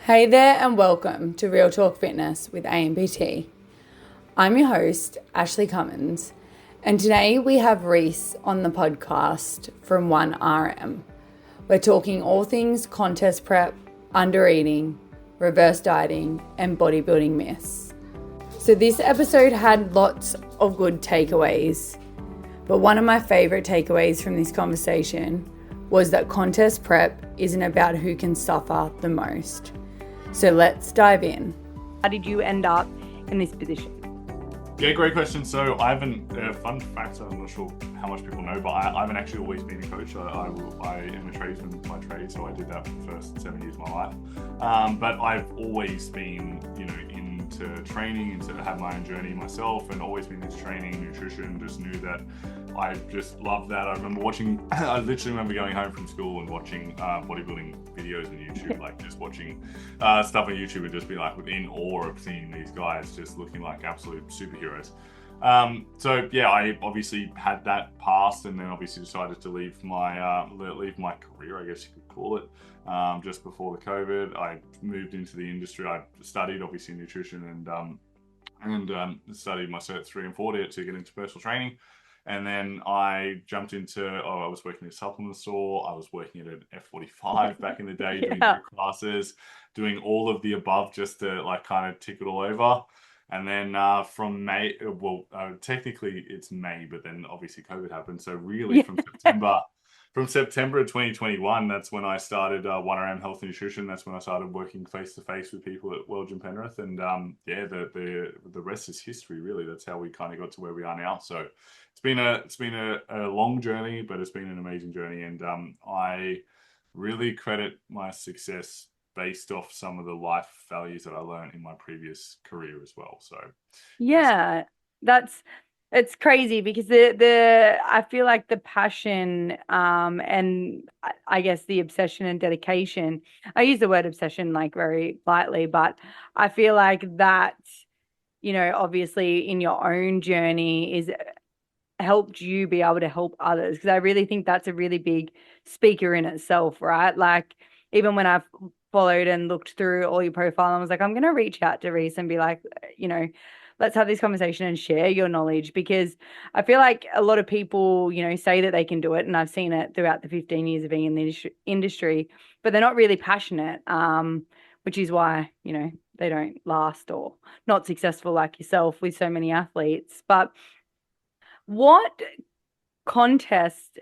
Hey there and welcome to Real Talk Fitness with AMPT. I'm your host, Ashley Cummins, and today we have Rhys on the podcast from 1RM. We're talking all things contest prep, under eating, reverse dieting, and bodybuilding myths. So this episode had lots of good takeaways, but one of my favorite takeaways from this conversation was that contest prep isn't about who can suffer the most. So let's dive in. How did you end up in this position? Yeah, great question. So I haven't, fun fact, I'm not sure how much people know, but I haven't actually always been a coach. I am a tradesman by trade, so I did that for the first 7 years of my life. But I've always been, into training, and to have my own journey myself, and always been into training, nutrition, just knew that I just loved that. I remember I literally remember going home from school and watching bodybuilding videos on YouTube, like just watching stuff on YouTube and just be like in awe of seeing these guys just looking like absolute superheroes. So yeah, I obviously had that past, and then obviously decided to leave my career, I guess you could call it, just before the COVID. I moved into the industry. I studied obviously nutrition and studied my Cert 3 and 4 to get into personal training. And then I jumped into, I was working at a supplement store. I was working at an F45 back in the day, doing group classes, doing all of the above just to kind of tick it all over. And then from May, technically it's May, but then obviously COVID happened. So really from September of 2021, that's when I started 1RM Health and Nutrition. That's when I started working face-to-face with people at World Gym Penrith. And the rest is history, really. That's how we kind of got to where we are now. So it's been a long journey, but it's been an amazing journey. And I really credit my success based off some of the life values that I learned in my previous career as well. So yeah, it's crazy because I feel like the passion and I guess the obsession and dedication. I use the word obsession like very lightly, but I feel like that, obviously in your own journey is helped you be able to help others, because I really think that's a really big speaker in itself, right? Like even when I've followed and looked through all your profile, I was like, I'm going to reach out to Rhys and be like, let's have this conversation and share your knowledge, because I feel like a lot of people, say that they can do it. And I've seen it throughout the 15 years of being in the industry, but they're not really passionate, which is why, they don't last or not successful like yourself with so many athletes. But what contest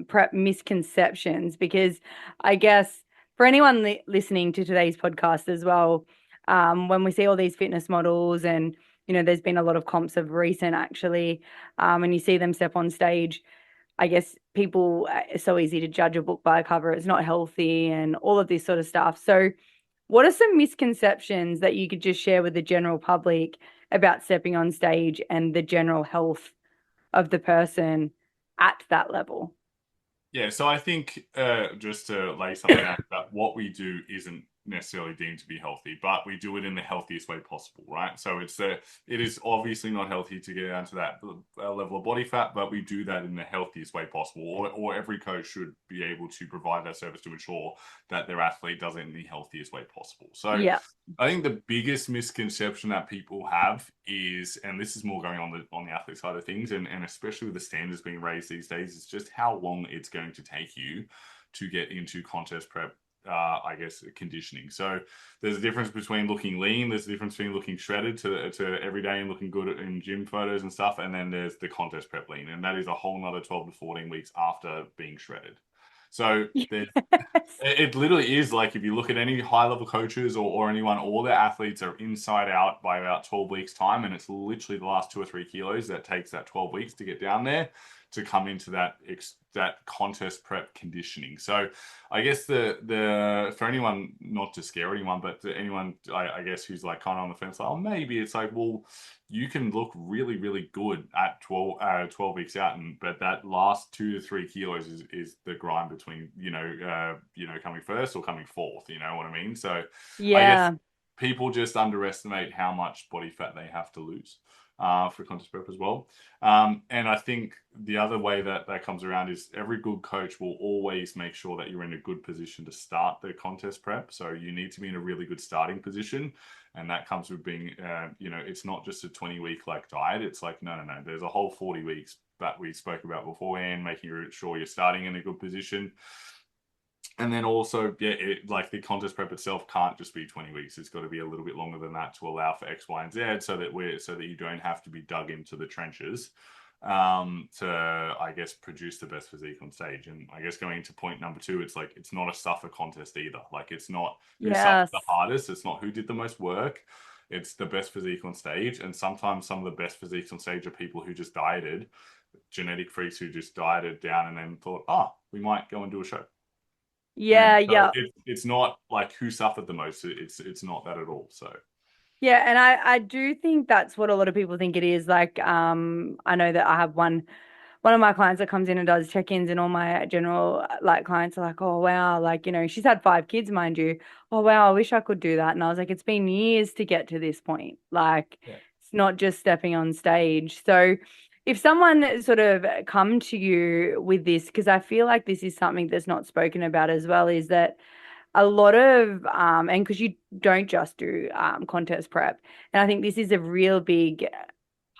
prep misconceptions, because I guess for anyone listening to today's podcast as well, when we see all these fitness models and there's been a lot of comps of recent actually, and you see them step on stage, I guess people, it's so easy to judge a book by a cover. It's not healthy and all of this sort of stuff. So what are some misconceptions that you could just share with the general public about stepping on stage and the general health of the person at that level? Yeah, so I think just to lay something out, that what we do isn't necessarily deemed to be healthy, but we do it in the healthiest way possible, right? So it is obviously not healthy to get down to that level of body fat, but we do that in the healthiest way possible, or every coach should be able to provide that service to ensure that their athlete does it in the healthiest way possible. So Yeah. I think the biggest misconception that people have is, and this is more going on the athlete side of things, and especially with the standards being raised these days, is just how long it's going to take you to get into contest prep, I guess, conditioning. So there's a difference between looking lean, there's a difference between looking shredded to every day and looking good in gym photos and stuff, and then there's the contest prep lean, and that is a whole nother 12 to 14 weeks after being shredded. So it literally is like, if you look at any high-level coaches or anyone, all their athletes are inside out by about 12 weeks time, and it's literally the last 2 or 3 kilos that takes that 12 weeks to get down there to come into that contest prep conditioning. So I guess the for anyone, not to scare anyone, but to anyone I guess who's like kind of on the fence, like, oh, maybe it's like, well, you can look really, really good at 12 weeks out, but that last 2 to 3 kilos is the grind between, coming first or coming fourth, you know what I mean? So Yeah. I guess people just underestimate how much body fat they have to lose. for contest prep as well. And I think the other way that that comes around is every good coach will always make sure that you're in a good position to start the contest prep. So you need to be in a really good starting position. And that comes with being, it's not just a 20-week like diet. It's like, no, no, no. There's a whole 40 weeks that we spoke about beforehand, making sure you're starting in a good position. And then also, yeah, like the contest prep itself can't just be 20 weeks. It's got to be a little bit longer than that to allow for X, Y, and Z, so that you don't have to be dug into the trenches to, I guess, produce the best physique on stage. And I guess going into point number two, it's like it's not a suffer contest either. Like it's not who suffered Yes. the hardest. It's not who did the most work. It's the best physique on stage. And sometimes some of the best physiques on stage are people who just dieted, genetic freaks who just dieted down and then thought, oh, we might go and do a show. And Yeah, so yeah. it's not like who suffered the most. It's not that at all. So Yeah, and I do think that's what a lot of people think it is. Like, I know that I have one of my clients that comes in and does check-ins, and all my general like clients are like, oh wow, like, she's had 5 kids, mind you. Oh wow, I wish I could do that. And I was like, it's been years to get to this point. Like, yeah, it's not just stepping on stage. So if someone sort of come to you with this, because I feel like this is something that's not spoken about as well, is that a lot of and because you don't just do contest prep, and I think this is a real big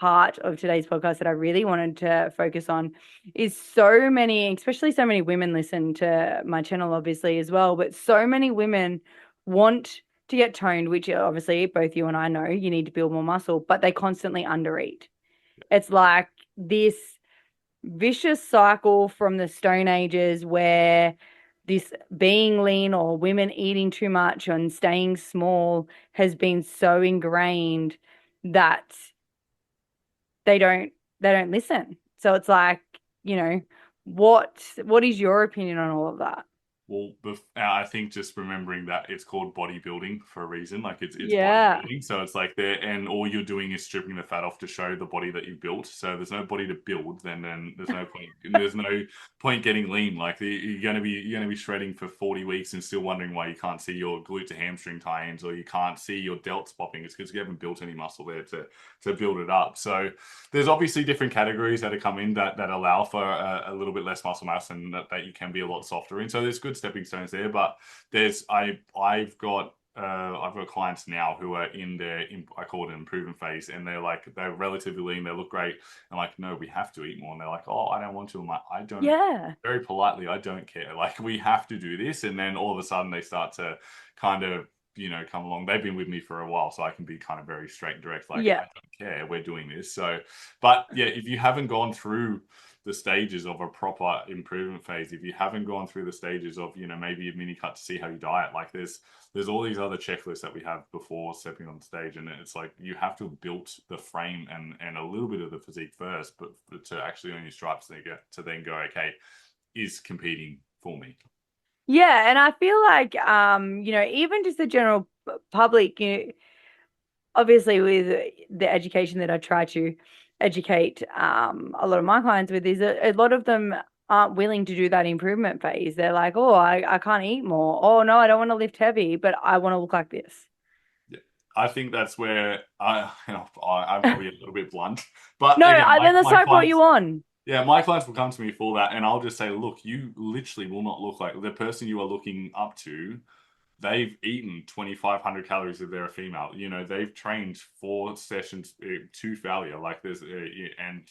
part of today's podcast that I really wanted to focus on, is so many, especially so many women listen to my channel obviously as well, but so many women want to get toned, which obviously both you and I know you need to build more muscle, but they constantly undereat. It's like this vicious cycle from the Stone Ages where this being lean or women eating too much and staying small has been so ingrained that they don't listen. So it's like, you know, what is your opinion on all of that? well, I think just remembering that it's called bodybuilding for a reason. Like it's Yeah. bodybuilding, so it's like there, and all you're doing is stripping the fat off to show the body that you built. So there's no body to build. Then there's no point. There's no point getting lean. Like you're gonna be shredding for 40 weeks and still wondering why you can't see your glute to hamstring tie-ins or you can't see your delts popping. It's because you haven't built any muscle there to build it up. So there's obviously different categories that come in that allow for a little bit less muscle mass and that you can be a lot softer in. So there's good stepping stones there, but I've got clients now who are in their, I call it an improvement phase, and they're relatively lean, they look great. I'm like, no, we have to eat more, and they're like, oh, I don't want to. I'm like, I don't. Yeah. Very politely, I don't care. Like we have to do this, and then all of a sudden they start to kind of come along. They've been with me for a while, so I can be kind of very straight and direct. Like Yeah. I don't care, we're doing this. So, but yeah, if you haven't gone through the stages of a proper improvement phase, if you haven't gone through the stages of maybe a mini cut to see how you diet, like there's all these other checklists that we have before stepping on stage, and it's like you have to have built the frame and a little bit of the physique first, but to actually earn your stripes, to then go, okay, is competing for me. Yeah, and I feel like even just the general public, obviously with the education that I try to educate a lot of my clients with, is a lot of them aren't willing to do that improvement phase. They're like, oh, I can't eat more. Oh no, I don't want to lift heavy, but I want to look like this. Yeah. I think that's where I'm probably a little bit blunt, but No, again, then the my psych brought you clients, on. yeah, my clients will come to me for that, and I'll just say, look, you literally will not look like the person you are looking up to. They've eaten 2,500 calories if they're a female. They've trained 4 sessions to failure. Like and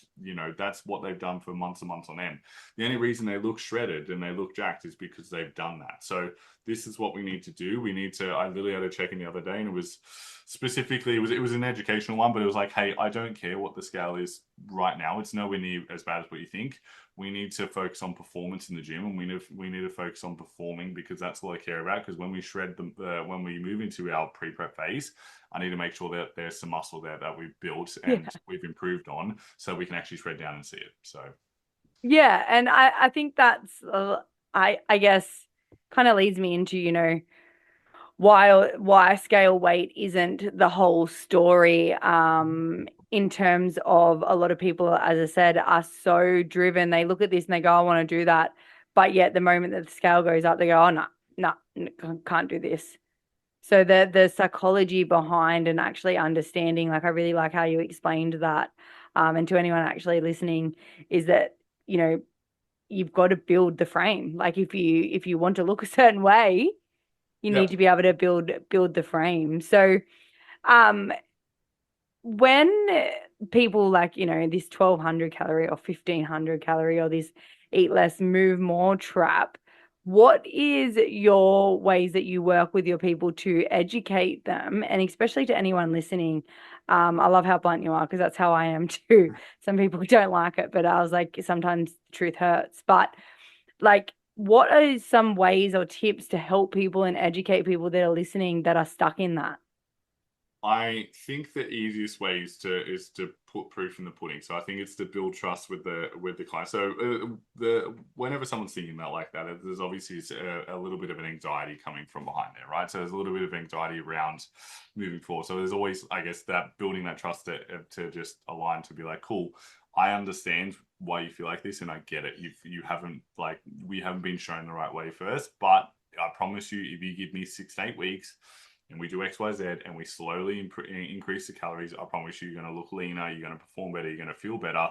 that's what they've done for months and months on end. The only reason they look shredded and they look jacked is because they've done that. So this is what we need to do. I literally had a check in the other day, and it was specifically, it was an educational one, but it was like, hey, I don't care what the scale is right now. It's nowhere near as bad as what you think. We need to focus on performance in the gym, and we need to focus on performing, because that's all I care about. Because when we shred them, when we move into our pre-prep phase, I need to make sure that there's some muscle there that we've built and Yeah. we've improved on, so we can actually shred down and see it. So Yeah, and I think that's I guess kind of leads me into, why scale weight isn't the whole story, in terms of a lot of people, as I said, are so driven. They look at this and they go, I want to do that, but yet the moment that the scale goes up, they go, oh no, no, can't do this. So the psychology behind and actually understanding, like I really like how you explained that. And to anyone actually listening, is that, you know, you've got to build the frame. Like if you want to look a certain way, you Yeah. need to be able to build the frame. So um when people like, this 1200 calorie or 1500 calorie or this eat less, move more trap, what is your ways that you work with your people to educate them? And especially to anyone listening, I love how blunt you are because that's how I am too. Some people don't like it, but I was like, sometimes the truth hurts. But like, what are some ways or tips to help people and educate people that are listening that are stuck in that? I think the easiest way is to put proof in the pudding. So I think it's to build trust with the client. So the whenever someone's thinking about like that, there's obviously a little bit of an anxiety coming from behind there, right? So there's a little bit of anxiety around moving forward. So there's always, I guess, that building that trust to just align to be like, cool, I understand why you feel like this, and I get it. You haven't like we haven't been shown the right way first, but I promise you, if you give me 6 to 8 weeks and we do X, Y, Z, and we slowly increase the calories, I promise you, you're going to look leaner, you're going to perform better, you're going to feel better,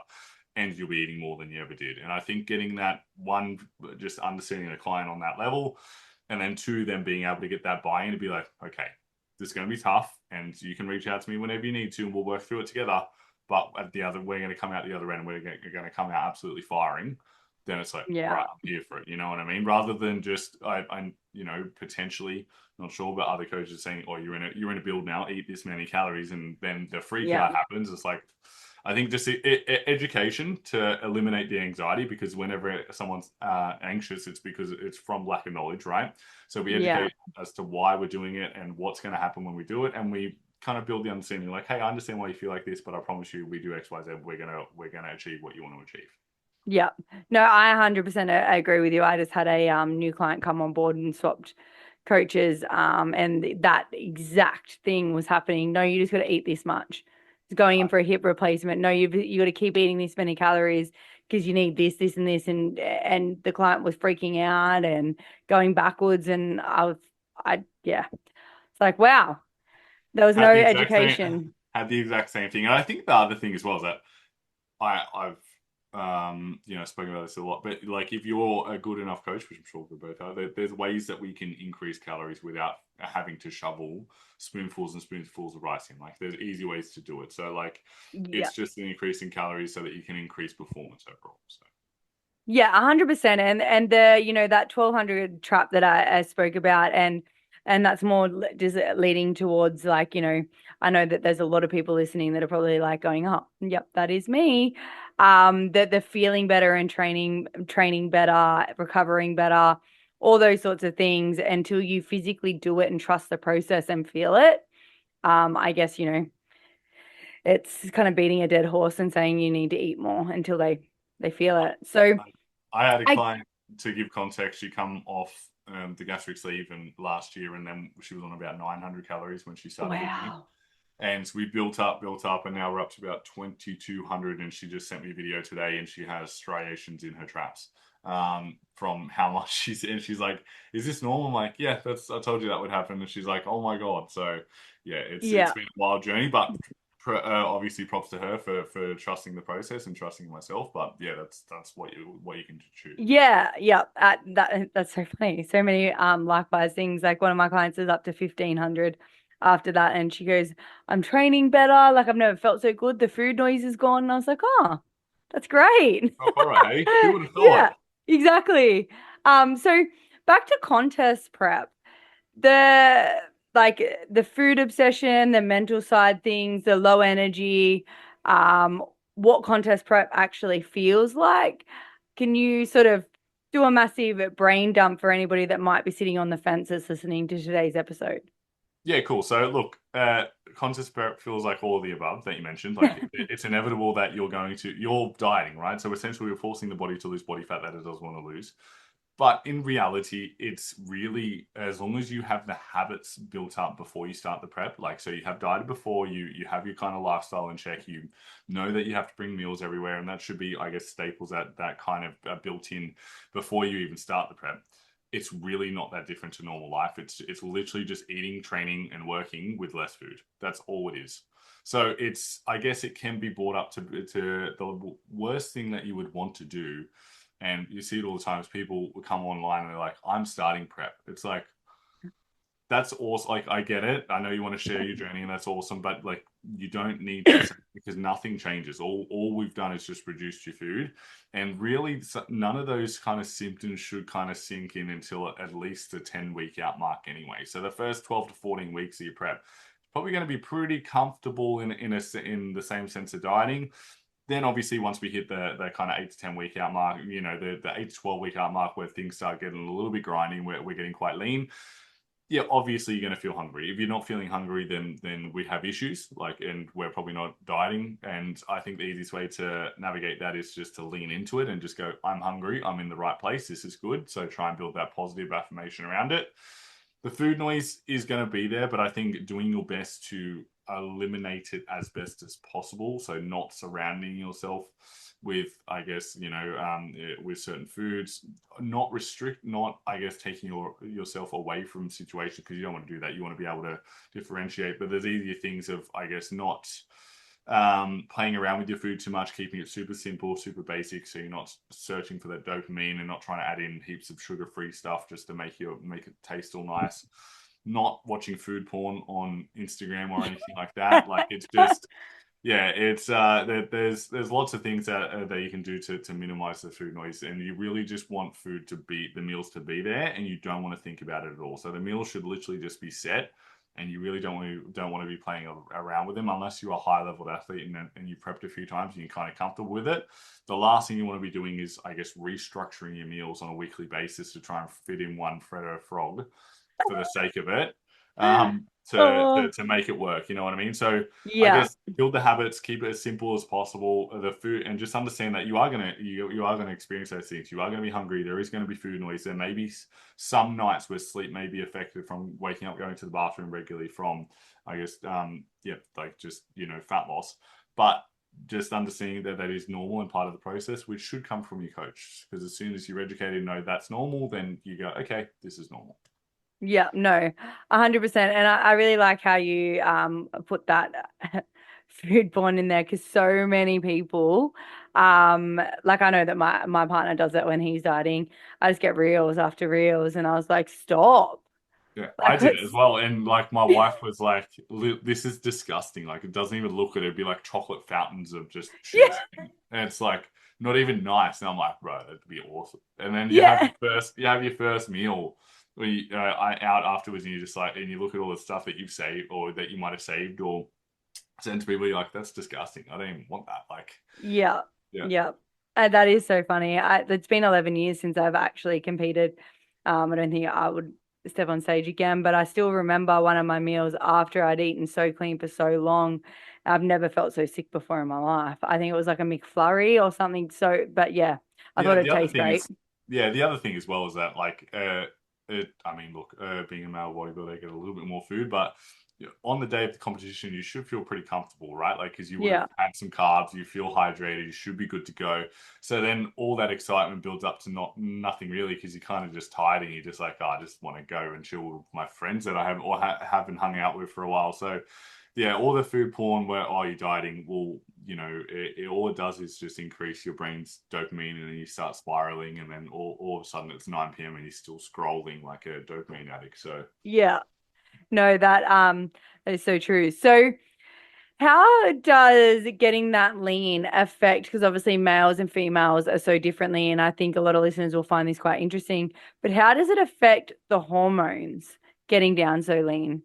and you'll be eating more than you ever did. And I think getting that one, just understanding the client on that level, and then two, then being able to get that buy-in to be like, okay, this is going to be tough, and you can reach out to me whenever you need to, and we'll work through it together. But at the other, we're going to come out the other end, and we're going to come out absolutely firing. Then it's like, all Yeah. right, I'm here for it. You know what I mean? Rather than just, I potentially not sure, but other coaches saying, "Oh, you're in a build now. Eat this many calories," and then the freak Yeah. out happens. It's like, I think just education to eliminate the anxiety, because whenever someone's anxious, it's because it's from lack of knowledge, right? So we Yeah. educate as to why we're doing it and what's going to happen when we do it, and we kind of build the understanding, like, hey, I understand why you feel like this, but I promise you, we do X, Y, Z. We're gonna achieve what you want to achieve. Yeah. No, I 100% agree with you. I just had a new client come on board and swapped coaches, and that exact thing was happening. No, you just got to eat this much. It's going in for a hip replacement. No, you got to keep eating this many calories because you need this, this, and this. And the client was freaking out and going backwards. And yeah, it's like, wow, there was no Had the exact same education. had the exact same thing. And I think the other thing as well is that I've spoken about this a lot, but like if you're a good enough coach, which I'm sure we both are, there's ways that we can increase calories without having to shovel spoonfuls and spoonfuls of rice in. Like there's easy ways to do it. So like Yeah. it's just an increase in calories so that you can increase performance overall. So Yeah, 100%. And the, that 1200 trap that I spoke about, and that's more just leading towards like, I know that there's a lot of people listening that are probably like going, "Oh, yep, that is me." That they're feeling better and training better, recovering better, all those sorts of things until you physically do it and trust the process and feel it. I guess, it's kind of beating a dead horse and saying you need to eat more until they feel it. So, I, I had a I client, to give context. She come off the gastric sleeve and last year, and then she was on about 900 calories when she started with me. Wow. And we built up, and now we're up to about 2,200. And she just sent me a video today, and she has striations in her traps from how much she's in. She's like, "Is this normal?" I'm like, "Yeah, I told you that would happen." And she's like, "Oh my god!" So yeah, it's Yeah. been a wild journey, but obviously props to her for trusting the process and trusting myself. But yeah, that's what you can choose. Yeah, yeah. That's so funny. So many likewise things. Like one of my clients is up to 1500 after that, and she goes, "I'm training better. Like I've never felt so good. The food noise is gone." And I was like, "Oh, that's great." Oh, all right, hey, who would have thought? Yeah, exactly. So back to contest prep. The like the food obsession, the mental side things, the low energy, um, what contest prep actually feels like. Can you sort of do a massive brain dump for anybody that might be sitting on the fences listening to today's episode? Yeah, cool. So look, contest prep feels like all of the above that you mentioned. Like it's inevitable that you're dieting, right? So essentially, you're forcing the body to lose body fat that it does want to lose. But in reality, it's really, as long as you have the habits built up before you start the prep, like so you have dieted before, you have your kind of lifestyle in check, you know that you have to bring meals everywhere, and that should be, I guess, staples that kind of built in before you even start the prep. it's really not that different to normal life. It's literally just eating, training, and working with less food. That's all it is. So it's, I guess it can be brought up to the worst thing that you would want to do. And you see it all the time is people will come online and they're like, I'm starting prep. It's like, that's awesome. Like, I get it. I know you want to share your journey and that's awesome, but like, you don't need to, because nothing changes. All we've done is just reduced your food. And really, none of those kind of symptoms should kind of sink in until at least the 10-week out mark anyway. So the first 12 to 14 weeks of your prep, probably going to be pretty comfortable in the same sense of dieting. Then obviously once we hit the kind of 8 to 10 week out mark, you know, the 8 to 12 week out mark where things start getting a little bit grinding, we're getting quite lean. Yeah, obviously you're going to feel hungry. If you're not feeling hungry, then we have issues, like, and we're probably not dieting. And I think the easiest way to navigate that is just to lean into it and just go, I'm hungry, I'm in the right place, this is good. So try and build that positive affirmation around it. The food noise is going to be there, but I think doing your best to eliminate it as best as possible. So not surrounding yourself with, I guess, you know, with certain foods, not restrict, not, I guess, taking yourself away from situations, because you don't want to do that. You want to be able to differentiate, but there's easier things of, I guess, not playing around with your food too much, keeping it super simple, super basic, so you're not searching for that dopamine and not trying to add in heaps of sugar-free stuff just to make it taste all nice. Not watching food porn on Instagram or anything like that. Like, it's just, yeah, it's there's lots of things that you can do to minimize the food noise, and you really just want the meals to be there, and you don't want to think about it at all. So the meals should literally just be set, and you really don't want to be playing around with them unless you're a high level athlete and you prepped a few times and you're kind of comfortable with it. The last thing you want to be doing is, I guess, restructuring your meals on a weekly basis to try and fit in one Freddo frog for the sake of it, Oh, to make it work. You know what I mean? So I yeah. guess build the habits, keep it as simple as possible. The food, and just understand that you are gonna experience those things. You are gonna be hungry. There is gonna be food noise. There may be some nights where sleep may be affected from waking up, going to the bathroom regularly, from, I guess, like, just, you know, fat loss. But just understanding that that is normal and part of the process, which should come from your coach. Because as soon as you're educated and know that's normal, then you go, okay, this is normal. Yeah, no, 100%. And I really like how you put that food porn in there, because so many people like, I know that my partner does it when he's dieting. I just get reels after reels and I was like, stop. Yeah, I Like, did it as what's well. And like, my wife was like, this is disgusting. Like, it doesn't even look good. It'd be like chocolate fountains of just shit. yeah, And it's like not even nice. And I'm like, bro, that'd be awesome. And then yeah, you have your first meal where out afterwards, and you just like, and you look at all the stuff that you've saved or that you might have saved or sent to people. You're like, that's disgusting. I don't even want that. Like, yeah, yeah. yeah. That is so funny. It's been 11 years since I've actually competed. I don't think I would step on stage again, but I still remember one of my meals after I'd eaten so clean for so long. I've never felt so sick before in my life. I think it was like a McFlurry or something. So, but yeah, I Yeah, thought it'd taste great. the other thing as well is that, like, I mean, look, being a male bodybuilder, I get a little bit more food, but on the day of the competition, you should feel pretty comfortable, right? Like, because you would have Yeah, had some carbs, you feel hydrated, you should be good to go. So then all that excitement builds up to nothing really, because you're kind of just tired and you're just like, oh, I just want to go and chill with my friends that I haven't hung out with for a while. So yeah, all the food porn where, oh, you're dieting, will, you know, all it does is just increase your brain's dopamine, and then you start spiraling, and then all of a sudden it's 9 p.m. and you're still scrolling like a dopamine addict. So yeah. No, that is so true. So, how does getting that lean affect? Because obviously males and females are so differently, and I think a lot of listeners will find this quite interesting. But how does it affect the hormones getting down so lean?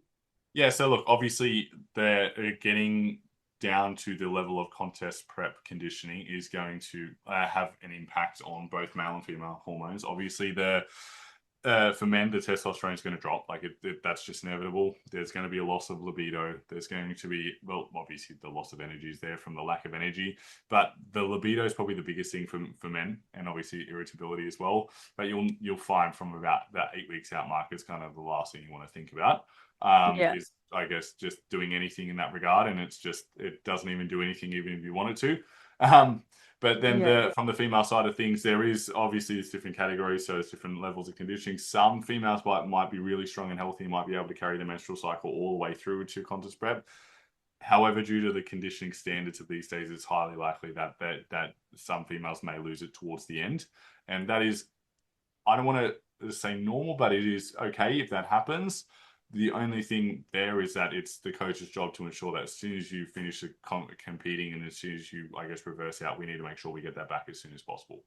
yeah, so look, obviously they're getting down to the level of contest prep conditioning is going to have an impact on both male and female hormones. Obviously, for men, the testosterone is going to drop. Like, that's just inevitable. There's going to be a loss of libido. There's going to be, well, obviously the loss of energy is there from the lack of energy, but the libido is probably the biggest thing for men, and obviously irritability as well. But you'll find from about that 8 weeks out mark is kind of the last thing you want to think about. Yeah. Is, I guess, just doing anything in that regard, and it doesn't even do anything even if you want it to. Um, but then Yeah. from the female side of things, there is obviously there's different categories, so there's different levels of conditioning. Some females might be really strong and healthy, might be able to carry the menstrual cycle all the way through to contest prep. However, due to the conditioning standards of these days, it's highly likely that some females may lose it towards the end, and that is, I don't want to say normal, but it is okay if that happens. The only thing there is that it's the coach's job to ensure that as soon as you finish competing and as soon as you, I guess, reverse out, we need to make sure we get that back as soon as possible.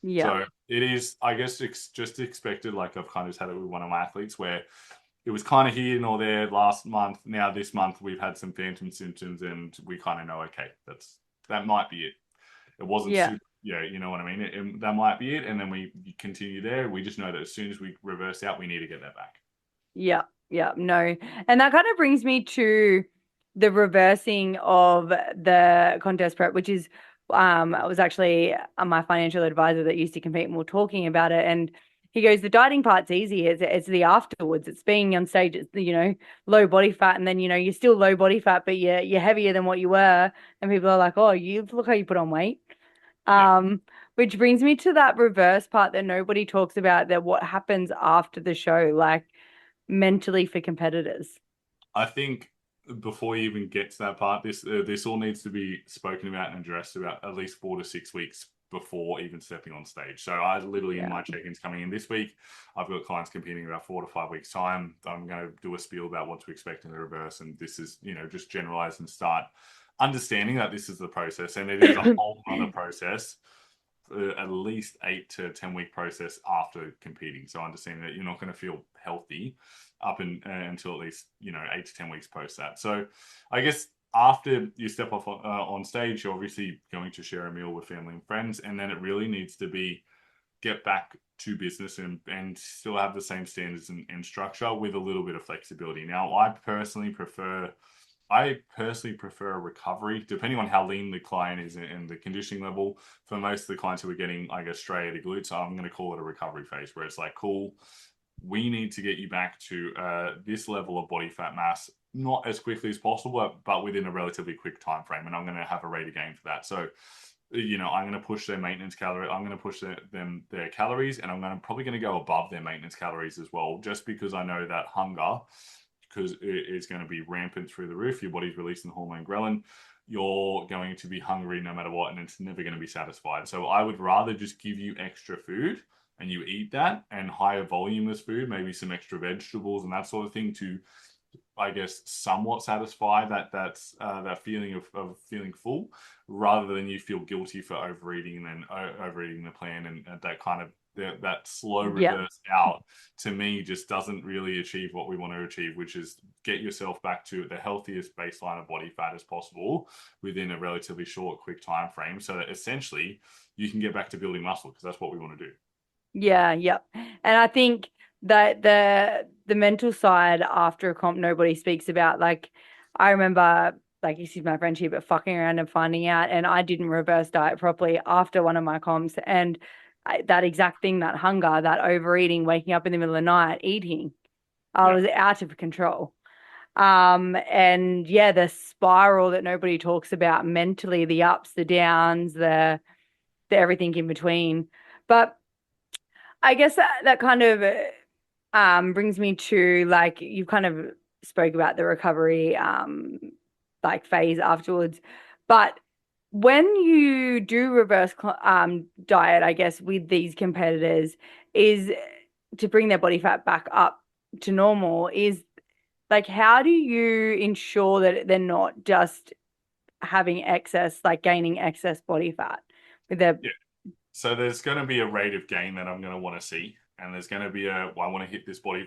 Yeah. So it is, I guess, just expected. Like I've kind of had it with one of my athletes where it was kind of here nor there last month. Now this month we've had some phantom symptoms, and we kind of know, okay, that might be it. It wasn't Yeah. super, yeah, you know what I mean. That might be it, and then we continue there. We just know that as soon as we reverse out, we need to get that back. Yeah, yeah, no. And that kind of brings me to the reversing of the contest prep, which is I was actually my financial advisor that used to compete and we are talking about it. And he goes, the dieting part's easy. It's the afterwards. It's being on stage, it's the, low body fat, and then you're still low body fat, but you're heavier than what you were. And people are like, oh, you look how you put on weight. Yeah, Which brings me to that reverse part that nobody talks about, that what happens after the show. Like mentally for competitors. I think before you even get to that part, this all needs to be spoken about and addressed about at least 4 to 6 weeks before even stepping on stage. So I literally in Yeah. my check-ins coming in this week, I've got clients competing about 4 to 5 weeks time. I'm going to do a spiel about what to expect in the reverse, and this is just generalize and start understanding that this is the process, and it is a whole other process. At least 8 to 10 week process after competing. So understanding that you're not going to feel healthy up until at least 8 to 10 weeks post that. So I guess after you step off on stage, you're obviously going to share a meal with family and friends, and then it really needs to be get back to business and still have the same standards and structure with a little bit of flexibility. Now, I personally prefer a recovery, depending on how lean the client is and the conditioning level. For most of the clients who are getting, I guess, striated glutes, I'm going to call it a recovery phase, where it's like, cool, we need to get you back to this level of body fat mass, not as quickly as possible, but within a relatively quick time frame. And I'm going to have a rate of gain for that. So, I'm going to push their maintenance calorie. I'm going to push their calories, and probably going to go above their maintenance calories as well, just because I know that hunger, because it is going to be rampant through the roof. Your body's releasing the hormone ghrelin. You're going to be hungry no matter what, and it's never going to be satisfied. So I would rather just give you extra food and you eat that, and higher voluminous food, maybe some extra vegetables and that sort of thing, to, I guess, somewhat satisfy that feeling of feeling full, rather than you feel guilty for overeating and then overeating the plan, and that kind of that slow Yeah. reverse out, to me, just doesn't really achieve what we want to achieve, which is get yourself back to the healthiest baseline of body fat as possible within a relatively short, quick time frame, so that essentially you can get back to building muscle, because that's what we want to do. Yeah, yep. And I think that the mental side after a comp nobody speaks about. Like I remember, like, excuse my French here, but fucking around and finding out, and I didn't reverse diet properly after one of my comps, and that exact thing, that hunger, that overeating, waking up in the middle of the night eating, I Yeah. was out of control. And yeah, the spiral that nobody talks about mentally, the ups, the downs, the everything in between. But I guess that kind of brings me to, like, you kind of spoke about the recovery like phase afterwards. But when you do reverse diet, I guess with these competitors, is to bring their body fat back up to normal, is like, how do you ensure that they're not just having excess, like gaining excess body fat with their, Yeah. So there's going to be a rate of gain that I'm going to want to see, and there's going to be I want to hit this body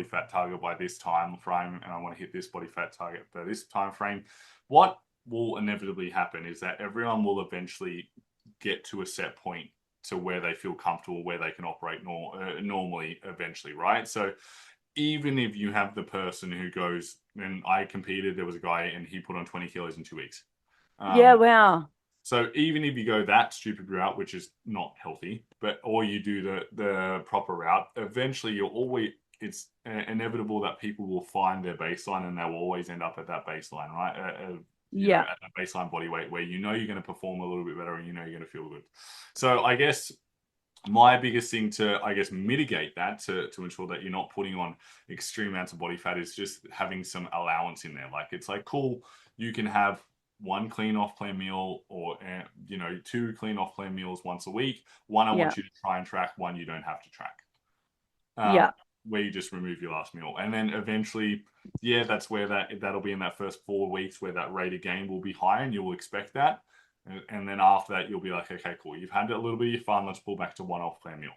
fat target by this time frame, and I want to hit this body fat target by this time frame. What will inevitably happen is that everyone will eventually get to a set point to where they feel comfortable, where they can operate normally eventually, right? So even if you have the person who goes, and I competed, there was a guy and he put on 20 kilos in 2 weeks. yeah, Um, wow. so even if you go that stupid route, which is not healthy, or you do the proper route, eventually it's inevitable that people will find their baseline, and they will always end up at that baseline, right? Yeah. at that baseline body weight where you're going to perform a little bit better and you're going to feel good. So I guess my biggest thing to, I guess, mitigate that to ensure that you're not putting on extreme amounts of body fat is just having some allowance in there. Like, it's like, cool, you can have one clean off plan meal, or two clean off plan meals once a week. One I Yeah. want you to try and track, one you don't have to track. Yeah. Where you just remove your last meal, and then eventually, yeah, that's where that'll be in that first 4 weeks where that rate of gain will be high, and you'll expect that. And then after that, you'll be like, okay, cool, you've had a little bit of your fun, let's pull back to one off plan meal.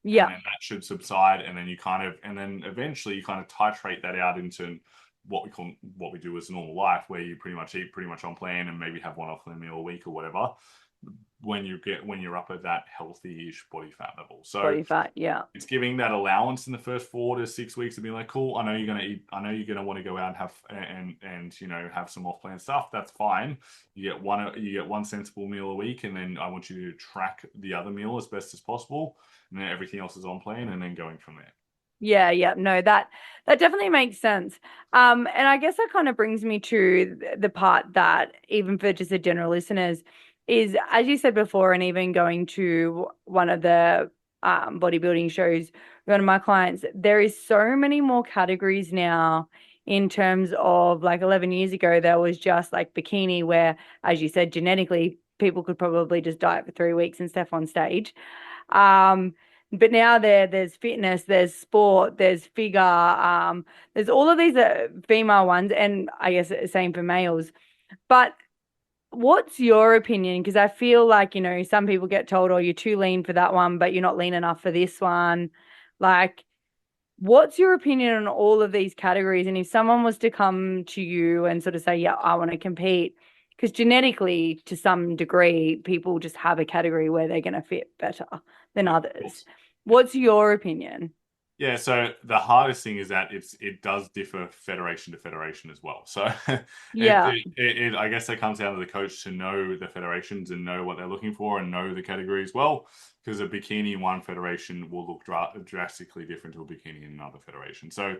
And Yeah. then that should subside, and then and then eventually you kind of titrate that out into what we do as normal life, where you pretty much eat pretty much on plan and maybe have one off plan meal a week or whatever, when you're up at that healthy-ish body fat level. So Body fat. Yeah. it's giving that allowance in the first 4 to 6 weeks to be like, cool, I know you're going to eat, I know you're going to want to go out and have have some off plan stuff. That's fine. You get one sensible meal a week, and then I want you to track the other meal as best as possible, and then everything else is on plan, and then going from there. Yeah, yeah, no, that definitely makes sense. And I guess that kind of brings me to the part that, even for just the general listeners, is, as you said before, and even going to one of the bodybuilding shows, one of my clients, there is so many more categories now. In terms of, like, 11 years ago, there was just like bikini, where, as you said, genetically people could probably just diet for 3 weeks and step on stage. Um, but now there's fitness, there's sport, there's figure, there's all of these female ones, and I guess same for males. But what's your opinion? Because I feel like, some people get told, oh, you're too lean for that one, but you're not lean enough for this one. Like, what's your opinion on all of these categories? And if someone was to come to you and sort of say, yeah, I want to compete, because genetically, to some degree, people just have a category where they're going to fit better than Yeah, of others. course. What's your opinion? Yeah, so the hardest thing is that it does differ federation to federation as well. So Yeah, I guess it comes down to the coach to know the federations and know what they're looking for and know the category as well. Because a bikini in one federation will look drastically different to a bikini in another federation. So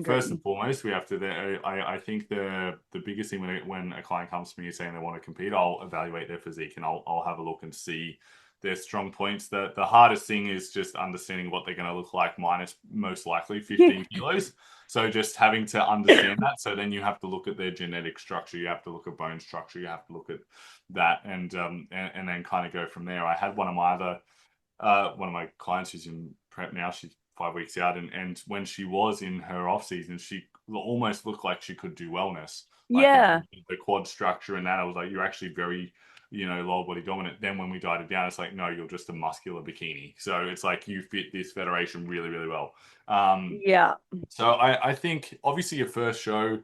first and agree. foremost, we have to. I think the biggest thing when a client comes to me saying they want to compete, I'll evaluate their physique, and I'll have a look and see their strong points. The hardest thing is just understanding what they're going to look like minus most likely 15 kilos. So just having to understand that. So then you have to look at their genetic structure. You have to look at bone structure. You have to look at that, and then kind of go from there. I had one of my clients who's in prep now. She's 5 weeks out, and when she was in her off season, she almost looked like she could do wellness, like in Yeah. the quad structure and that. I was like, you're actually very lower body dominant. Then when we died it down, it's like, no, you're just a muscular bikini. So it's like you fit this federation really, really well. Yeah. So I think obviously your first show,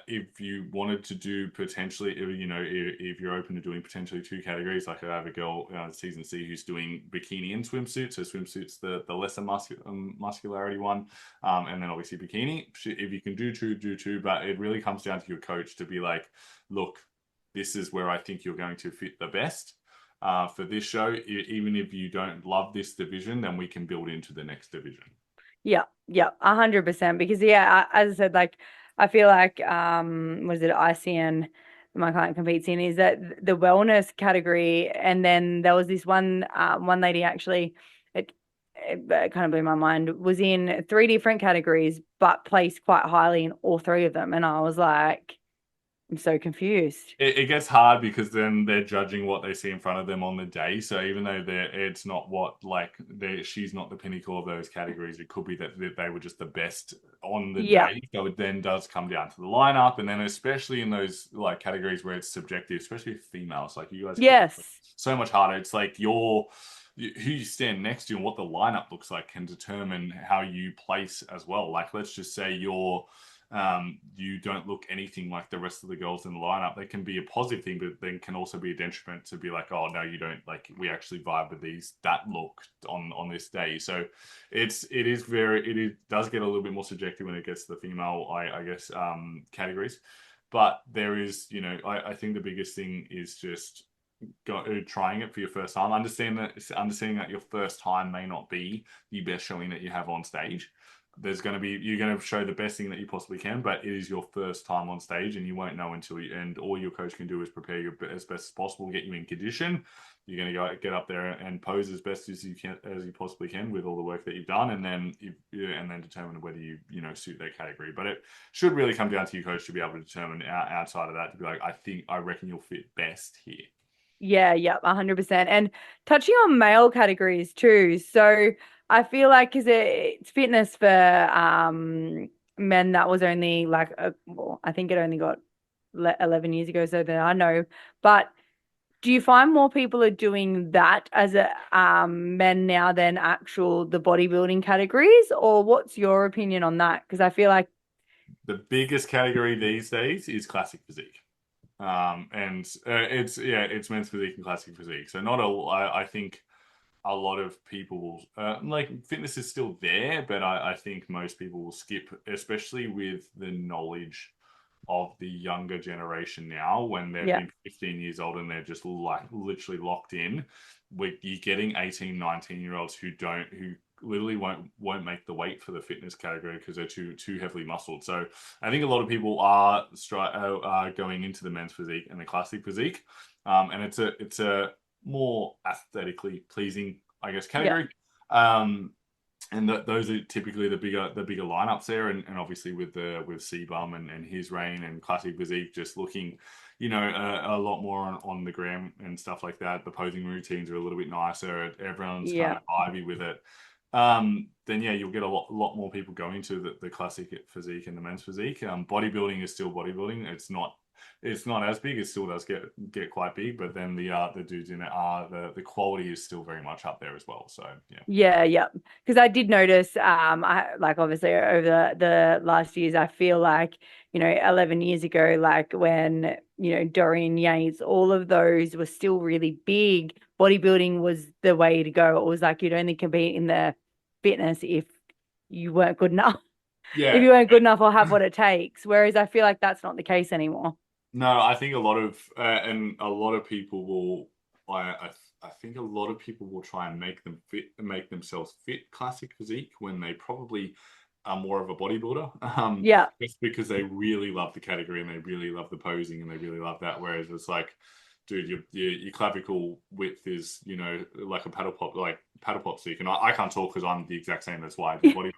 if you wanted to do potentially, if you're open to doing potentially two categories, like I have a girl season C who's doing bikini and swimsuit. So swimsuit's the lesser muscularity one, and then obviously bikini. If you can do two, do two. But it really comes down to your coach to be like, look, this is where I think you're going to fit the best. For this show, even if you don't love this division, then we can build into the next division. Yeah. Yeah. 100%. Because, yeah, as I said, like, I feel like, was it ICN my client competes in, is that the wellness category. And then there was this one lady, actually, it kind of blew my mind, was in three different categories, but placed quite highly in all three of them. And I was like, I'm so confused. It gets hard because then they're judging what they see in front of them on the day. So even though it's not she's not the pinnacle of those categories, it could be that they were just the best on the Yeah. day. So it then does come down to the lineup, and then especially in those like categories where it's subjective, especially females, like you guys, Yes. so much harder. It's like who you stand next to and what the lineup looks like can determine how you place as well. Like, let's just say you don't look anything like the rest of the girls in the lineup. They can be a positive thing, but then can also be a detriment to be like, oh no, you don't, like, we actually vibe with that look on this day. So it does get a little bit more subjective when it gets to the female, I guess, categories. But there is, I think the biggest thing is just trying it for your first time. Understanding that your first time may not be the best showing that you have on stage. you're going to show the best thing that you possibly can, but it is your first time on stage and you won't know and all your coach can do is prepare you as best as possible, get you in condition. You're going to go get up there and pose as best as you can, as you possibly can with all the work that you've done. And then and then determine whether suit that category. But it should really come down to your coach to be able to determine outside of that, to be like, I reckon you'll fit best here. Yeah, yeah, 100%. And touching on male categories too. So I feel like because it's fitness for men, that was only like well, I think it only got 11 years ago, so that I know. But do you find more people are doing that as a men now than actual the bodybuilding categories, or what's your opinion on that? Because I feel like The biggest category these days is classic physique. And it's men's physique and classic physique. So not all. I think a lot of people will like fitness is still there, but I think most people will skip, especially with the knowledge of the younger generation now when they've yeah, been 15 years old and they're just like literally locked in. You're getting 18, 19-year-olds who literally won't make the weight for the fitness category because they're too heavily muscled. So I think a lot of people are going into the men's physique and the classic physique, and it's a more aesthetically pleasing, I guess, yeah, category. And those are typically the bigger lineups there, and obviously with CBum and his reign and classic physique just looking, a lot more on the gram and stuff like that. The posing routines are a little bit nicer. Everyone's kind yeah. of vibey with it. Then yeah, you'll get a lot more people going to the classic physique and the men's physique. Bodybuilding is still bodybuilding. It's not as big. It still does get quite big, but then the dudes in it the quality is still very much up there as well. So yeah. Yeah, yeah. Because I did notice, I like obviously over the last years, I feel like, 11 years ago, like when, Dorian Yates, all of those were still really big. Bodybuilding was the way to go. It was like you'd only compete in the fitness if you weren't good enough, if Yeah, you weren't good enough or have what it takes. Whereas I feel like that's not the case anymore. no, I think a lot of people will. I think a lot of people will try and make themselves fit classic physique when they probably are more of a bodybuilder. Yeah, Just because they really love the category and they really love the posing and they really love that. Whereas it's like, dude, your clavicle width is like a paddle pop stick, and I can't talk because I'm the exact same. That's why I do bodybuilding.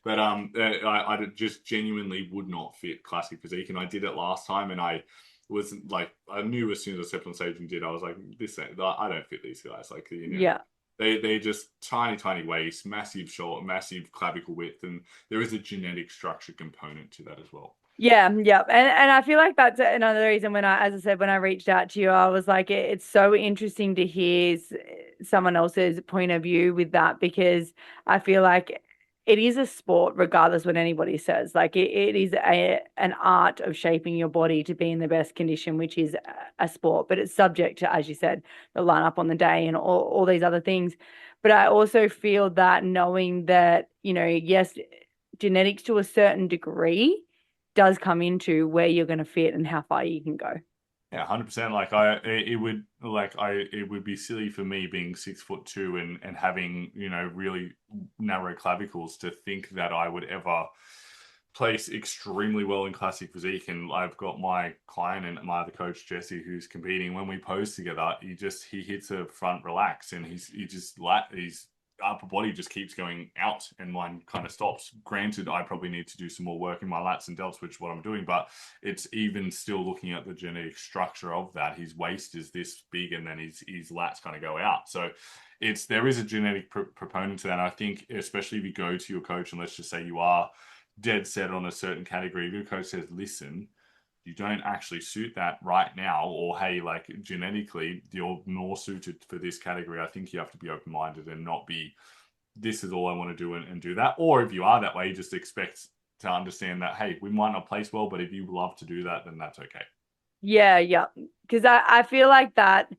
But I just genuinely would not fit classic physique, and I did it last time, and I was like, I knew as soon as I stepped on stage and did, I was like, I don't fit these guys. Like, yeah. they're just tiny waist, massive short, massive clavicle width, and there is a genetic structure component to that as well. Yeah, yeah. And I feel like that's another reason when as I said, when I reached out to you, I was like, it's so interesting to hear someone else's point of view with that because I feel like it is a sport, regardless what anybody says. Like it is an art of shaping your body to be in the best condition, which is a sport, but it's subject to, as you said, the lineup on the day and all these other things. But I also feel that knowing that, yes, genetics to a certain degree does come into where you're going to fit and how far you can go. Yeah, 100%. It would be silly for me being 6'2" and having, really narrow clavicles to think that I would ever place extremely well in classic physique. And I've got my client and my other coach, Jesse, who's competing. When we pose together, he hits a front relax and he's upper body just keeps going out and mine kind of stops. Granted, I probably need to do some more work in my lats and delts, which is what I'm doing, but it's even still looking at the genetic structure of that. His waist is this big and then his lats kind of go out. So there is a genetic proponent to that. And I think, especially if you go to your coach and let's just say you are dead set on a certain category, if your coach says, listen, you don't actually suit that right now, or hey, like genetically, you're more suited for this category. I think you have to be open-minded and not be, this is all I want to do and do that. Or if you are that way, just expect to understand that, hey, we might not place well, but if you love to do that, then that's okay. Yeah, yeah. Because I feel like that,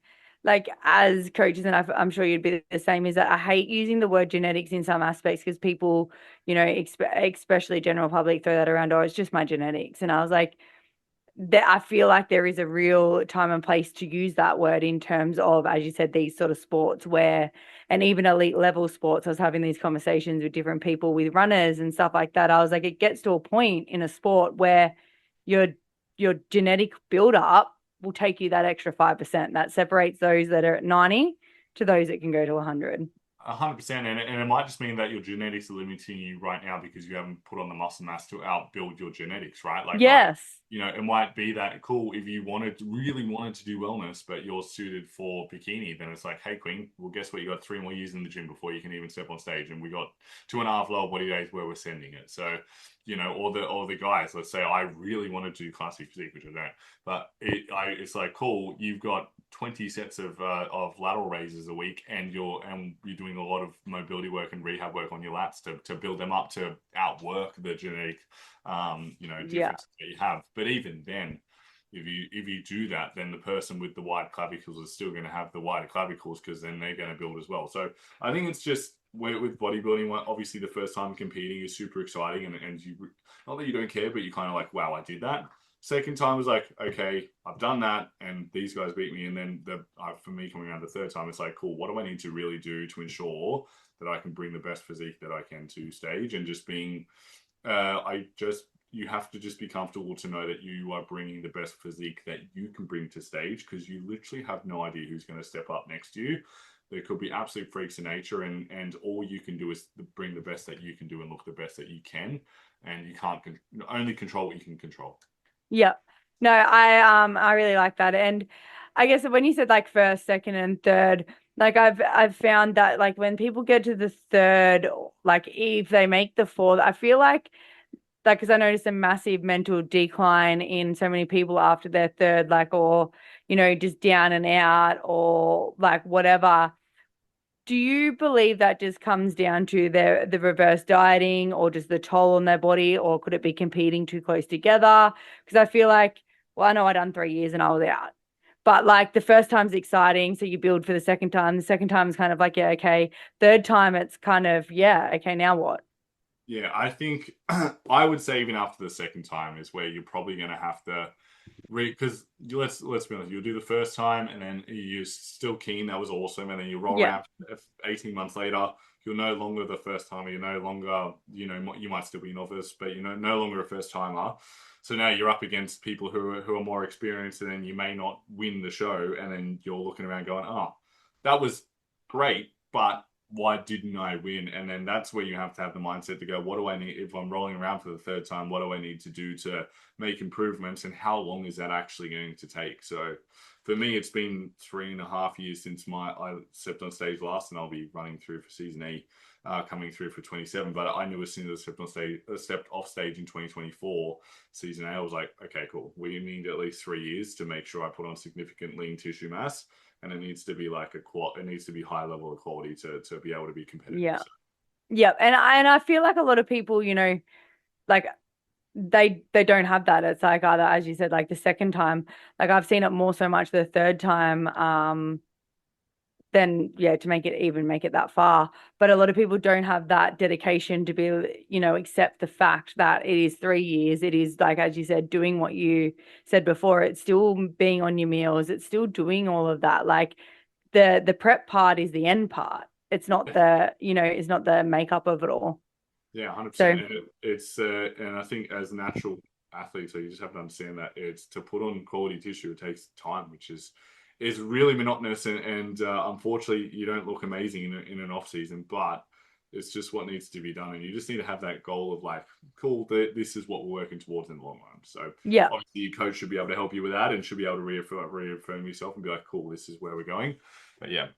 like as coaches, and I'm sure you'd be the same, is that I hate using the word genetics in some aspects because people, especially general public, throw that around, oh, it's just my genetics. And I was like, that I feel like there is a real time and place to use that word in terms of, as you said, these sort of sports where, and even elite level sports. I was having these conversations with different people with runners and stuff like that. I was like, it gets to a point in a sport where your your genetic build-up will take you that extra 5% that separates those that are at 90 to those that can go to 100. 100%, and it might just mean that your genetics are limiting you right now because you haven't put on the muscle mass to outbuild your genetics, right? Like Yes. it might be that cool if you really wanted to do wellness, but you're suited for bikini, then it's like, hey, Queen, well, guess what? You got 3 more years in the gym before you can even step on stage, and we got 2.5 lower body days where we're sending it. So, or the guys, let's say I really want to do classic physique, which I don't, but it's like, cool, you've got 20 sets of lateral raises a week, and you're doing a lot of mobility work and rehab work on your lats to build them up to outwork the genetic Yeah. differences that you have. But even then, if you do that, then the person with the wide clavicles is still going to have the wider clavicles because then they're going to build as well. So I think it's just with bodybuilding, obviously the first time competing is super exciting, and you, not that you don't care, but you kind of like, wow, I did that. Second time was like, okay, I've done that, and these guys beat me. And then for me coming around the third time, it's like, cool, what do I need to really do to ensure that I can bring the best physique that I can to stage? And just being, you have to just be comfortable to know that you are bringing the best physique that you can bring to stage, because you literally have no idea who's going to step up next to you. There could be absolute freaks in nature, and all you can do is bring the best that you can do and look the best that you can, and you can't only control what you can control. Yeah. No, I really like that. And I guess when you said like first, second, and third, like I've found that like when people get to the third, like if they make the fourth, I feel like because I noticed a massive mental decline in so many people after their third, like or just down and out or like whatever. Do you believe that just comes down to the reverse dieting or just the toll on their body, or could it be competing too close together? Because I feel like, well, I know I done 3 years and I was out. But like the first time's exciting, so you build for the second time. The second time is kind of like, yeah, okay. Third time it's kind of, yeah, okay, now what? Yeah, I think I would say even after the second time is where you're probably going to have to because let's be honest, you'll do the first time and then you're still keen, that was awesome, and then you roll Yeah. around 18 months later, you're no longer the first timer, you're no longer, you might still be novice, but you're no longer a first timer. So now you're up against people who are more experienced, and then you may not win the show, and then you're looking around going, oh, that was great, but why didn't I win? And then that's where you have to have the mindset to go, what do I need if I'm rolling around for the third time? What do I need to do to make improvements, and how long is that actually going to take? So for me, it's been 3.5 years since I stepped on stage last, and I'll be running through for season E, coming through for 27. But I knew as soon as I stepped off stage in 2024 season A, I was like, okay, cool. We need at least 3 years to make sure I put on significant lean tissue mass, and it needs to be like it needs to be high level of quality to be able to be competitive. Yeah. So, Yeah. And I feel like a lot of people, like they don't have that. It's like either, as you said, like the second time. Like I've seen it more so much the third time, than yeah, to make it that far. But a lot of people don't have that dedication to be, accept the fact that it is 3 years. It is like, as you said, doing what you said before. It's still being on your meals. It's still doing all of that. Like the prep part is the end part. It's not it's not the makeup of it all. yeah, 100%. So And and I think as natural athletes, so you just have to understand that it's to put on quality tissue, it takes time, which is really monotonous, and unfortunately, you don't look amazing in an off season, but it's just what needs to be done, and you just need to have that goal of like, cool, this is what we're working towards in the long run. So yeah. obviously, your coach should be able to help you with that, and should be able to reaffirm yourself and be like, cool, this is where we're going. But yeah,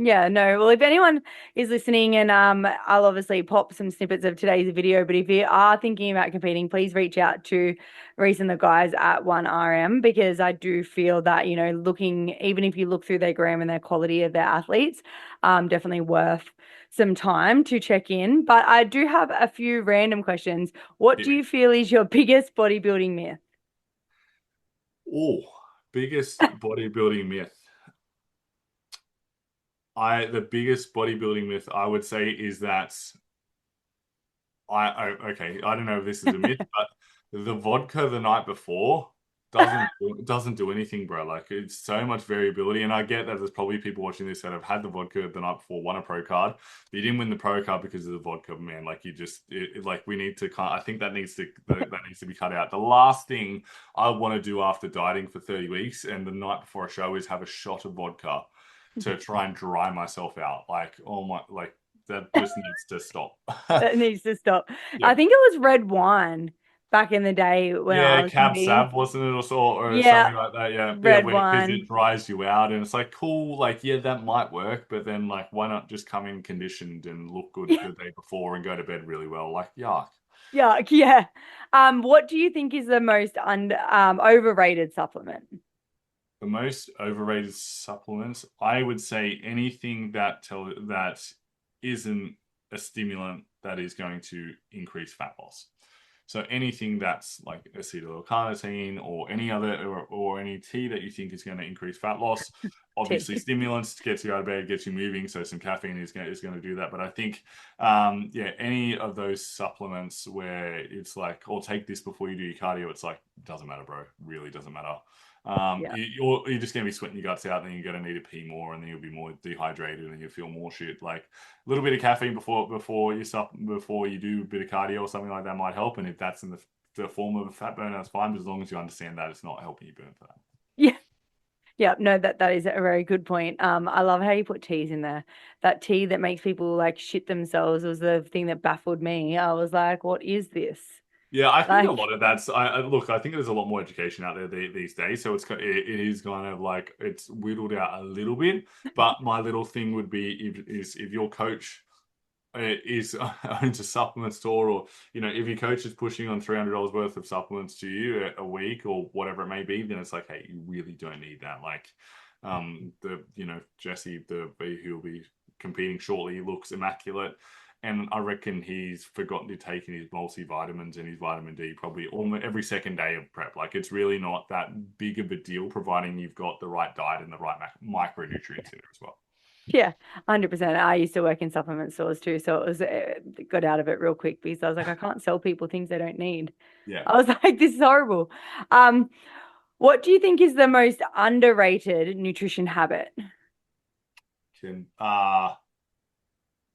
Yeah, no. Well, if anyone is listening, and I'll obviously pop some snippets of today's video, but if you are thinking about competing, please reach out to Rhys and the guys at 1RM, because I do feel that, looking, even if you look through their gram and their quality of their athletes, definitely worth some time to check in. But I do have a few random questions. What hit do me. you feel is your biggest bodybuilding myth? Oh, biggest bodybuilding myth. The biggest bodybuilding myth I would say is that okay, I don't know if this is a myth, but the vodka the night before doesn't do anything, bro. Like it's so much variability, and I get that there's probably people watching this that have had the vodka the night before, won a pro card. But you didn't win the pro card because of the vodka, man. Like you just like we need to kind. I think that needs to be cut out. The last thing I want to do after dieting for 30 weeks and the night before a show is have a shot of vodka to try and dry myself out. Like oh my, like that just needs to stop. That needs to stop. Yeah. I think it was red wine back in the day when I Yeah, was Cab competing. Sav, wasn't it, or Yeah, something like that? Yeah, yeah, red because it wine. dries you out, and it's like cool. Like, yeah, that might work, but then like, why not just come in conditioned and look good Yeah, the day before and go to bed really well? Like, yuck. yeah, yeah. What do you think is the most overrated supplement? The most overrated supplements, I would say anything that isn't a stimulant that is going to increase fat loss. So anything that's like acetyl-L-carnitine or any other or any tea that you think is going to increase fat loss. Obviously, Tea. stimulants gets you out of bed, gets you moving. So some caffeine is going to do that. But I think, yeah, any of those supplements where it's like, "Oh, take this before you do your cardio," it's like doesn't matter, bro. Really doesn't matter. Yeah. You're just gonna be sweating your guts out, and then you're gonna need to pee more, and then you'll be more dehydrated, and you'll feel more shit. Like a little bit of caffeine before you do a bit of cardio or something like that might help. And if that's in the form of a fat burner, that's fine. But as long as you understand that it's not helping you burn fat. Yeah. Yeah, no, that is a very good point. I love how you put teas in there. That tea that makes people like shit themselves was the thing that baffled me. I was like, what is this? Yeah, I think a Like, lot of that's. Look. I think there's a lot more education out there these days, so it is kind of like it's whittled out a little bit. But my little thing would be if your coach is owns a supplement store, or if your coach is pushing on $300 worth of supplements to you a week or whatever it may be, then it's like, hey, you really don't need that. Like, the Jesse, the who will be competing shortly, he looks immaculate. And I reckon he's forgotten to take in his multivitamins and his vitamin D probably almost every second day of prep. Like it's really not that big of a deal, providing you've got the right diet and the right micronutrients in it as well. yeah, 100%. I used to work in supplement stores too, so it was got out of it real quick because I was like, I can't sell people things they don't need. Yeah. I was like, this is horrible. Um, what do you think is the most underrated nutrition habit? Can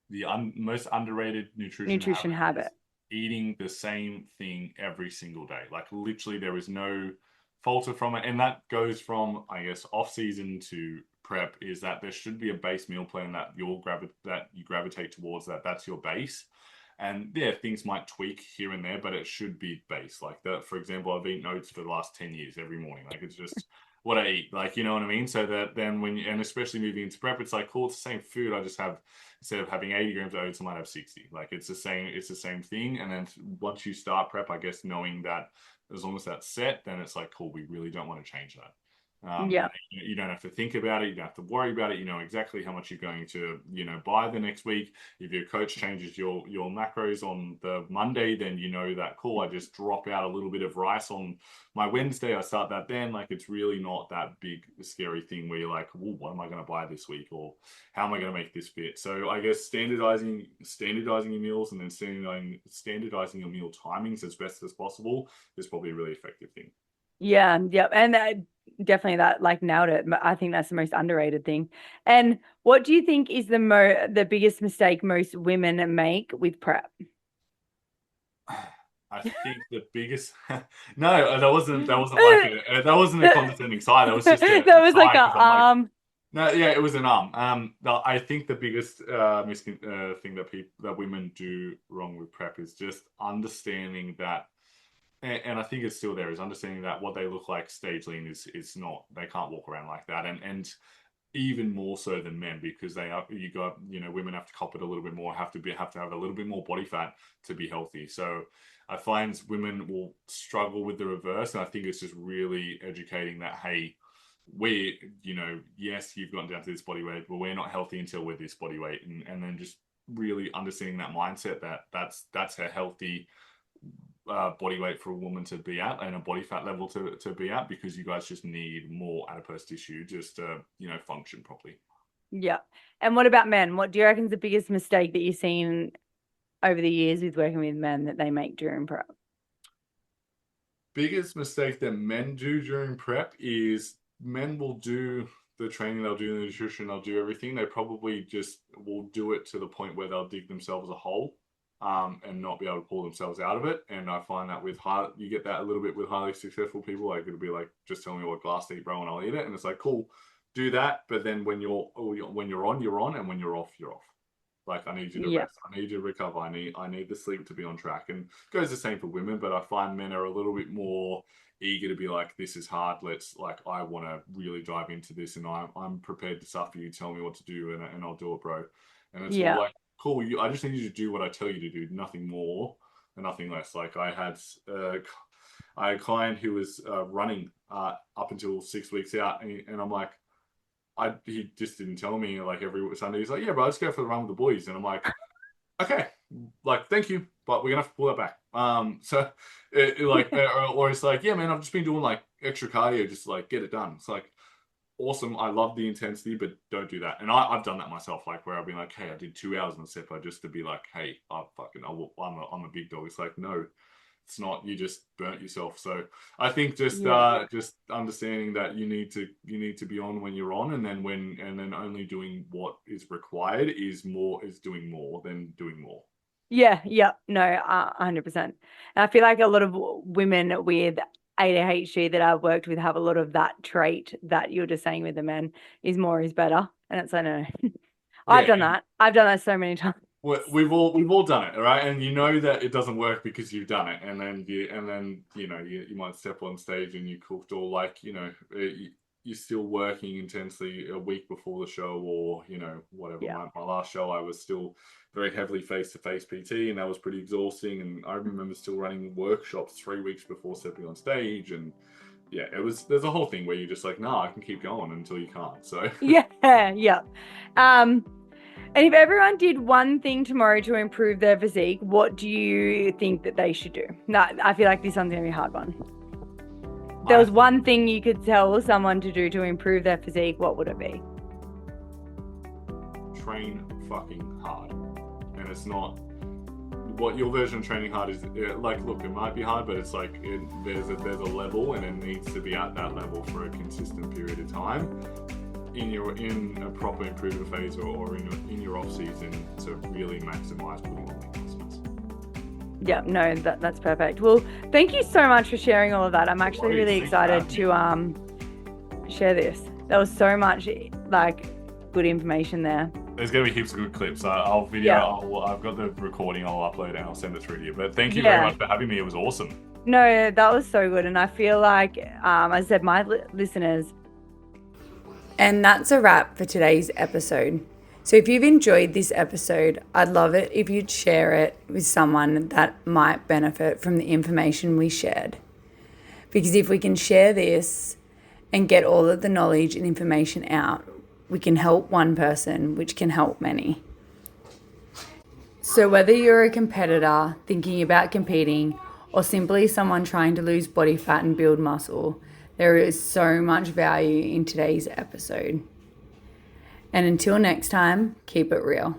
The most underrated nutrition Nutrition habit is habit. eating the same thing every single day. Like literally, there is no falter from it, and that goes from I guess off season to prep. Is that there should be a base meal plan that you gravitate towards. That's your base, and yeah, things might tweak here and there, but it should be base. Like that, for example, I've eaten oats for the last 10 years every morning. Like it's just what I eat. Like you know what I mean. So that then and especially moving into prep, it's like cool. It's the same food. I just have instead of having 80 grams of oats, I might have 60. Like it's the same thing. And then once you start prep, I guess knowing that as long as that's set, then it's like, cool, we really don't want to change that. Yeah. And you don't have to think about it. You don't have to worry about it. You know exactly how much you're going to, buy the next week. If your coach changes your macros on the Monday, then you know that cool. I just drop out a little bit of rice on my Wednesday. I start that then. Like it's really not that big scary thing where you're like, well, what am I going to buy this week, or how am I going to make this fit? So I guess standardizing your meals and then standardizing your meal timings as best as possible is probably a really effective thing. Yeah, yeah, and definitely that like nailed it. I think that's the most underrated thing. And what do you think is the biggest mistake most women make with prep? I think the biggest no, that wasn't like that wasn't a condescending side. That was just That a was like side a because I'm like no, yeah, it was an no, I think the biggest thing that women do wrong with prep is just understanding that, and I think it's still there, is understanding that what they look like stage lean is not, they can't walk around like that, and even more so than men, because women have to cop it a little bit more, have to have a little bit more body fat to be healthy. So I find women will struggle with the reverse, and I think it's just really educating that, hey, yes, you've gotten down to this body weight, but we're not healthy until we're this body weight, and then just really understanding that mindset that that's a healthy body weight for a woman to be at, and a body fat level to be at, because you guys just need more adipose tissue just to function properly. Yeah. And what about men? What do you reckon is the biggest mistake that you've seen over the years with working with men that they make during prep? biggest mistake that men do during prep is men will do the training, they'll do the nutrition, they'll do everything. They probably just will do it to the point where they'll dig themselves a hole, and not be able to pull themselves out of it. And I find that you get that a little bit with highly successful people. Like it'll be like, just tell me what glass to eat, bro, and I'll eat it. And it's like, cool, do that. But then when you're on, you're on, and when you're off, you're off. Like I need you to Yeah. rest. I need you to recover. I need the sleep to be on track. And it goes the same for women, but I find men are a little bit more eager to be like, this is hard. I want to really dive into this, and I'm prepared to suffer. You tell me what to do, and I'll do it, bro. And it's more Yeah. like, cool. I just need you to do what I tell you to do, nothing more and nothing less. Like I had a client who was running up until 6 weeks out, and I'm like, he just didn't tell me. Like every Sunday, he's like, "Yeah, bro, let's go for the run with the boys." And I'm like, "Okay, like thank you, but we're gonna have to pull that back." So or it's like, "Yeah, man, I've just been doing like extra cardio, just to, like get it done." It's like, awesome. I love the intensity, but don't do that. And I've done that myself, like where I've been like, "Hey, I did 2 hours in the Seppo just to be like, hey, I'm a big dog." It's like, no, it's not. You just burnt yourself. So I think Yeah. just understanding that you need to be on when you're on, and then only doing what is required is doing more than doing more. Yeah, yeah, no, 100%. And I feel like a lot of women with ADHD that I've worked with have a lot of that trait that you're just saying with the men is more is better. And it's like, no, I've Yeah, done that. I've done that so many times. we've all done it, all right? And you know that it doesn't work because you've done it, and then you might step on stage and you cooked, or like you're still working intensely a week before the show, or whatever. Yeah. My last show, I was still very heavily face-to-face PT, and that was pretty exhausting. And I remember still running workshops 3 weeks before stepping on stage, and yeah, there's a whole thing where you're just like, nah, I can keep going until you can't. So Yeah, yeah. And if everyone did one thing tomorrow to improve their physique, what do you think that they should do? No, I feel like this one's gonna be a hard one. There was one thing you could tell someone to do to improve their physique, what would it be? train fucking hard. And it's not what your version of training hard is. Like, look, it might be hard, but it's like there's a level, and it needs to be at that level for a consistent period of time in a proper improvement phase, or in your off season, to really maximize putting on the muscles. Yeah, no, that's perfect. Well, thank you so much for sharing all of that. I'm actually really excited to share this. There was so much like good information there. There's going to be heaps of good clips. I've got the recording. I'll upload it and I'll send it through to you. But thank you very much for having me. It was awesome. No, that was so good. And I feel like, as I said, my listeners. And that's a wrap for today's episode. So if you've enjoyed this episode, I'd love it if you'd share it with someone that might benefit from the information we shared. Because if we can share this and get all of the knowledge and information out, we can help one person, which can help many. So whether you're a competitor thinking about competing, or simply someone trying to lose body fat and build muscle, there is so much value in today's episode. And until next time, keep it real.